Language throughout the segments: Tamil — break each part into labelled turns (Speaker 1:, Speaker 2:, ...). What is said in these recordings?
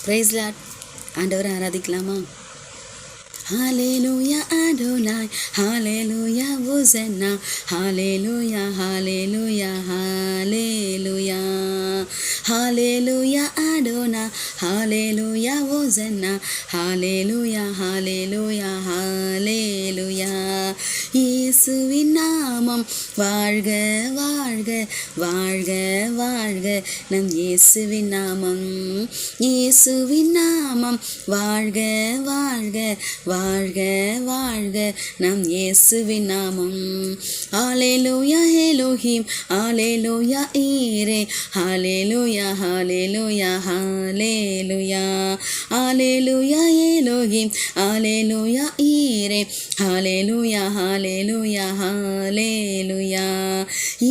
Speaker 1: Price Lord. ஆண்டவரை ஆராதிக்கலாமா? Hallelujah Adonai, Hallelujah Hosanna, Hallelujah, Hallelujah, Hallelujah, Hallelujah Adonai, Hallelujah Hosanna, Hallelujah, Hallelujah, Hallelujah. இயேசுவின் நாமம் வாழ்க வாழ்க வாழ்க வாழ்க, நம் இயேசுவின் நாமம், இயேசுவின் நாமம் வாழ்க வாழ்க வாழ்க வாழ்க, நம் இயேசுவின் நாமம். ஹல்லேலூயா எலோஹிம், ஹல்லேலூயா ஈரே, ஹல்லேலூயா ஹல்லேலூயா ஹல்லேலூயா, ஹல்லேலூயா எலோஹிம், ஹல்லேலூயா ஈரே, ஹல்லேலூயா ஹல்லேலூயா ஹல்லேலூயா.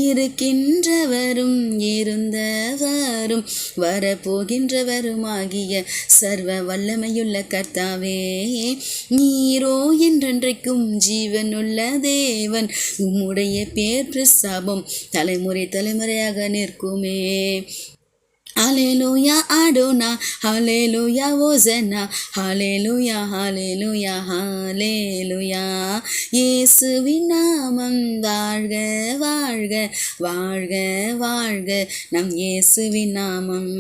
Speaker 1: இருக்கின்றவரும் இருந்தவரும் வரப்போகின்றவருமாகிய சர்வ வல்லமையுள்ள கர்த்தாவே, நீரோ என்றென்றைக்கும் ஜீவனுள்ள தேவன், உம்முடைய பேர் பிரஸ்தாபம் தலைமுறை தலைமுறையாக நிற்குமே. Hallelujah Adonai, Hallelujah Hosanna, Hallelujah, Hallelujah, Hallelujah. இயேசுவின் நாமம் வாழ்க வாழ்க வாழ்க வாழ்க, நம் இயேசுவின் நாமம்.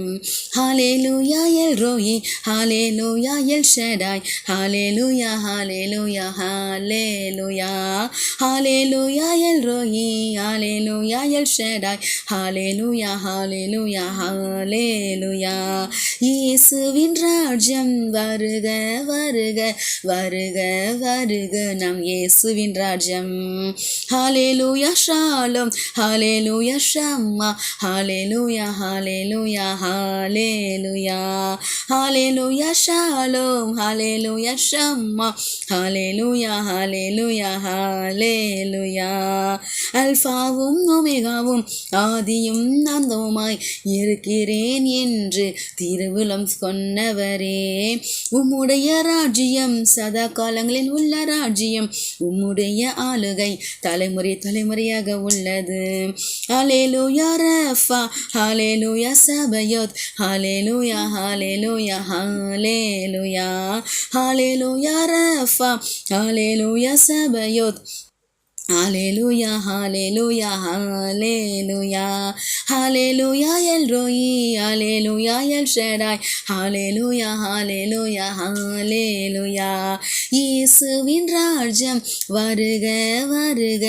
Speaker 1: Hallelujah El Roi, Hallelujah El Shaddai, Hallelujah, Hallelujah, Hallelujah, Hallelujah El Roi, Hallelujah El Shaddai, Hallelujah, Hallelujah, Hallelujah. இயேசுவின் ராஜ்யம் வருக வருக வருக வருக, நம் இயேசுவின் ராஜ்யம். ஹல்லேலூயா ஷாலோம், ஹல்லேலூயா ஷம்மா, ஹல்லேலூயா ஹல்லேலூயா ஹல்லேலூயா, ஹல்லேலூயா ஷாலோம், ஹல்லேலூயா ஷம்மா, ஹல்லேலூயா ஹல்லேலூயா ஹல்லேலூயா. அல்பாவும் ஒமேகாவும் ஆதியும் அந்தவுமாய் இருக்கிறேன் என்று திருவுளம் கொண்டவரே, உம்முடைய ராஜ்யம் சதா காலங்களில் உள்ள ராஜ்யம், உம்முடைய ஆளுகை தலைமுறை தலைமுறையாக உள்ளது. ஹல்லேலூயா ரஃபா, ஹல்லேலூயா சபயோத், ஹல்லேலூயா ஹல்லேலூயா ஹல்லேலூயா, ஹல்லேலூயா ரஃபா, ஹல்லேலூயா சபயோத், Hallelujah, hallelujah, hallelujah, hallelujah El Roi, hallelujah El Shaddai, hallelujah, hallelujah, hallelujah. இயேசுவின் ராஜ்யம் வருக வருக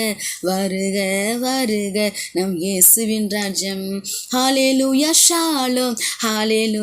Speaker 1: வருக வருக, நம் இயேசுவின் ராஜ்யம். Hallelujah Shalom, hallelujah.